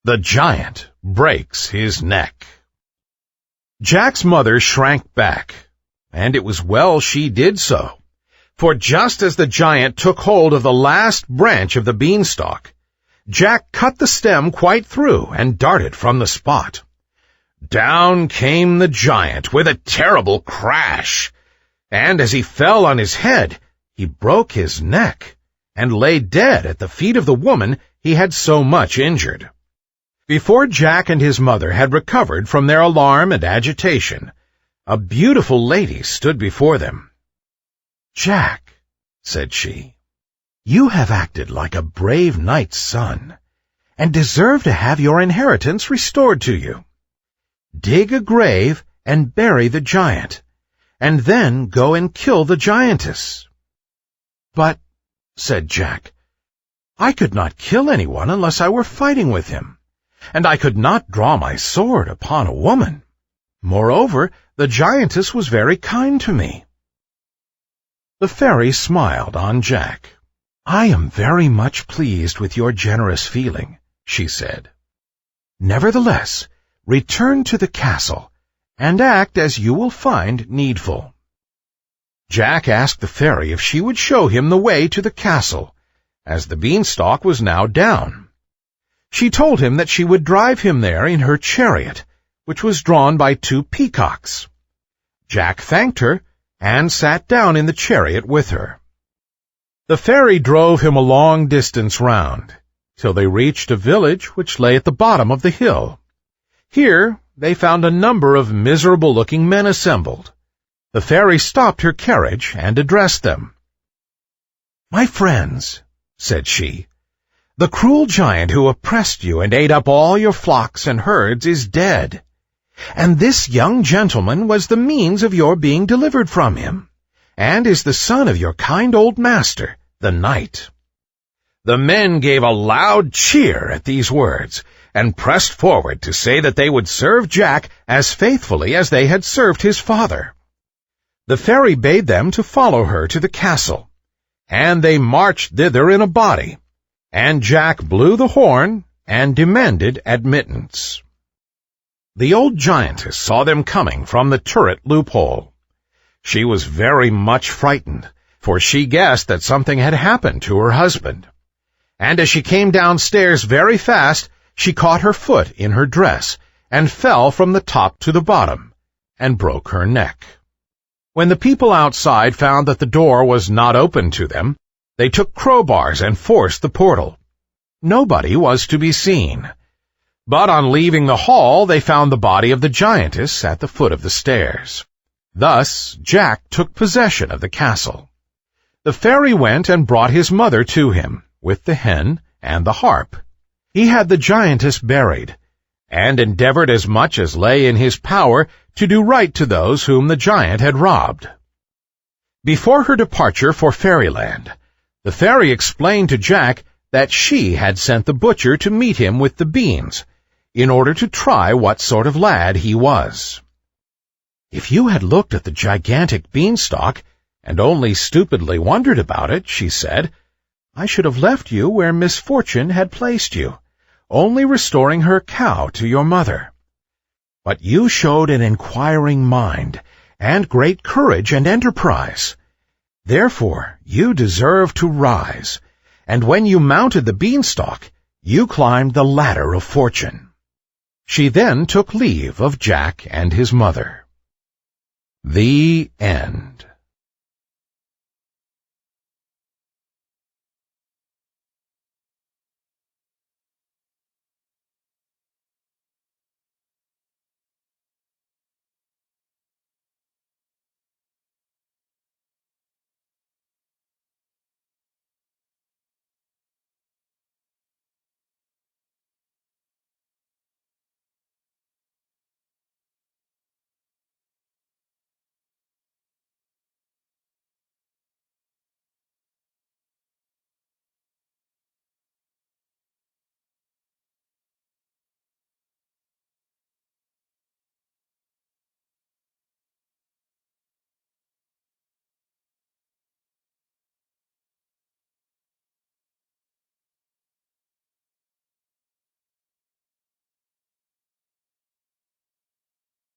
The Giant Breaks His Neck. Jack's mother shrank back, and it was well she did so, for just as the giant took hold of the last branch of the beanstalk, Jack cut the stem quite through and darted from the spot. Down came the giant with a terrible crash, and as he fell on his head, he broke his neck and lay dead at the feet of the woman he had so much injured. Before Jack and his mother had recovered from their alarm and agitation, a beautiful lady stood before them. "Jack," said she, "you have acted like a brave knight's son, and deserve to have your inheritance restored to you. Dig a grave and bury the giant, and then go and kill the giantess." "But," said Jack, "I could not kill anyone unless I were fighting with him, and I could not draw my sword upon a woman. Moreover, the giantess was very kind to me." The fairy smiled on Jack. "I am very much pleased with your generous feeling," she said. "Nevertheless, return to the castle, and act as you will find needful." Jack asked the fairy if she would show him the way to the castle, as the beanstalk was now down. She told him that she would drive him there in her chariot, which was drawn by 2 peacocks. Jack thanked her, and sat down in the chariot with her. The fairy drove him a long distance round, till they reached a village which lay at the bottom of the hill. Here they found a number of miserable-looking men assembled. The fairy stopped her carriage and addressed them. "My friends," said she, "the cruel giant who oppressed you and ate up all your flocks and herds is dead, and this young gentleman was the means of your being delivered from him, and is the son of your kind old master, the knight." The men gave a loud cheer at these words, and pressed forward to say that they would serve Jack as faithfully as they had served his father. The fairy bade them to follow her to the castle, and they marched thither in a body, and Jack blew the horn and demanded admittance. The old giantess saw them coming from the turret loophole. She was very much frightened, for she guessed that something had happened to her husband. And as she came downstairs very fast, she caught her foot in her dress, and fell from the top to the bottom, and broke her neck. When the people outside found that the door was not open to them, they took crowbars and forced the portal. Nobody was to be seen. But on leaving the hall, they found the body of the giantess at the foot of the stairs. Thus Jack took possession of the castle. The fairy went and brought his mother to him, with the hen and the harp. He had the giantess buried, and endeavored as much as lay in his power to do right to those whom the giant had robbed. Before her departure for fairyland, the fairy explained to Jack that she had sent the butcher to meet him with the beans, in order to try what sort of lad he was. "If you had looked at the gigantic beanstalk, and only stupidly wondered about it," she said, "I should have left you where misfortune had placed you, only restoring her cow to your mother. But you showed an inquiring mind, and great courage and enterprise. Therefore you deserve to rise, and when you mounted the beanstalk, you climbed the ladder of fortune." She then took leave of Jack and his mother. The End.